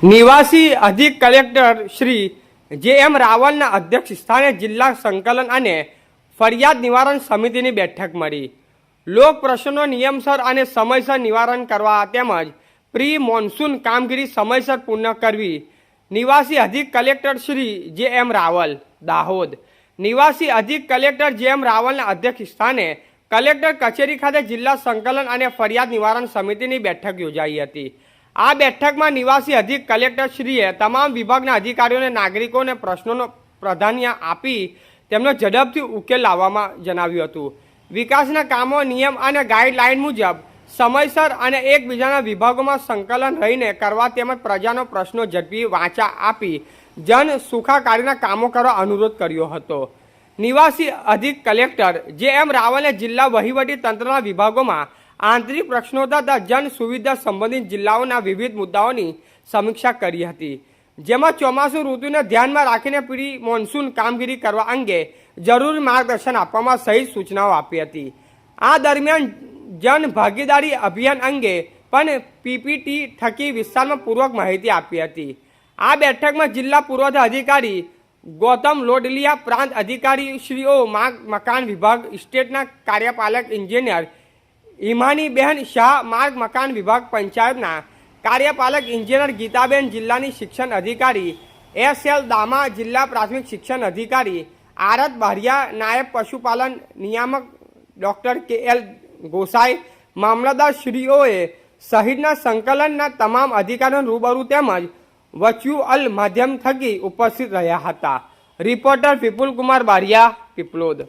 નિવાસી અધિક કલેક્ટર શ્રી જે.એમ. રાવલના અધ્યક્ષ સ્થાને જિલ્લા સંકલન અને ફરિયાદ નિવારણ સમિતિની બેઠક મળી. લોક પ્રશ્નો નિયમસર અને સમયસર નિવારણ કરવા તેમજ પ્રી મોન્સૂન કામગીરી સમયસર પૂર્ણ કરવી. નિવાસી અધિક કલેક્ટર શ્રી જે.એમ. રાવલ, દાહોદ. નિવાસી અધિક કલેક્ટર જે.એમ. રાવલના અધ્યક્ષ સ્થાને કલેક્ટર કચેરી ખાતે જિલ્લા સંકલન અને ફરિયાદ નિવારણ સમિતિની બેઠક યોજાઈ હતી. આ બેઠકમાં નિવાસી અધિક કલેક્ટરશ્રીએ તમામ વિભાગના અધિકારીઓને નાગરિકોને પ્રશ્નોનો પ્રાધાન્ય આપી તેમનો ઝડપથી ઉકેલ લાવવામાં જણાવ્યું હતું. વિકાસના કામો નિયમ અને ગાઈડલાઈન મુજબ સમયસર અને એકબીજાના વિભાગોમાં સંકલન રહીને કરવા તેમજ પ્રજાનો પ્રશ્નો ઝડપી વાંચા આપી જન સુખાકારીના કામો કરવા અનુરોધ કર્યો હતો. નિવાસી અધિક કલેક્ટર જે.એમ. રાવલે જિલ્લા વહીવટી તંત્રના વિભાગોમાં આંતરિક પ્રશ્નો તથા જન સુવિધા સંબંધિત જિલ્લાઓના વિવિધ મુદ્દાઓની સમીક્ષા કરી હતી, જેમાં ચોમાસુ ઋતુને ધ્યાનમાં રાખીને પ્રી મોન્સૂન કામગીરી કરવા અંગે જરૂરી માર્ગદર્શન આપવામાં સહિત સૂચનાઓ આપી હતી. આ દરમિયાન જન ભાગીદારી અભિયાન અંગે પણ પીપીટી થકી વિસ્તારમાં પૂર્વક માહિતી આપી હતી. આ બેઠકમાં જિલ્લા પુરવઠા અધિકારી ગૌતમ લોડલિયા, પ્રાંત અધિકારી શ્રીઓ, માર્ગ મકાન વિભાગ સ્ટેટના કાર્યપાલક એન્જિનિયર ઈમાનીબેન શાહ, માર્ગ મકાન વિભાગ પંચાયતના કાર્યપાલક એન્જિનિયર ગીતાબેન, જિલ્લાની શિક્ષણ અધિકારી એસ.એલ. દામા, જિલ્લા પ્રાથમિક શિક્ષણ અધિકારી આરત બારિયા, નાયબ પશુપાલન નિયામક ડૉક્ટર કે.એલ. ગોસાઈ, મામલતદાર શ્રીઓએ સહિતના સંકલનના તમામ અધિકારીઓ રૂબરૂ તેમજ વર્ચ્યુઅલ માધ્યમ થકી ઉપસ્થિત રહ્યા હતા. રિપોર્ટર વિપુલ કુમાર બારિયા, પીપલોદ.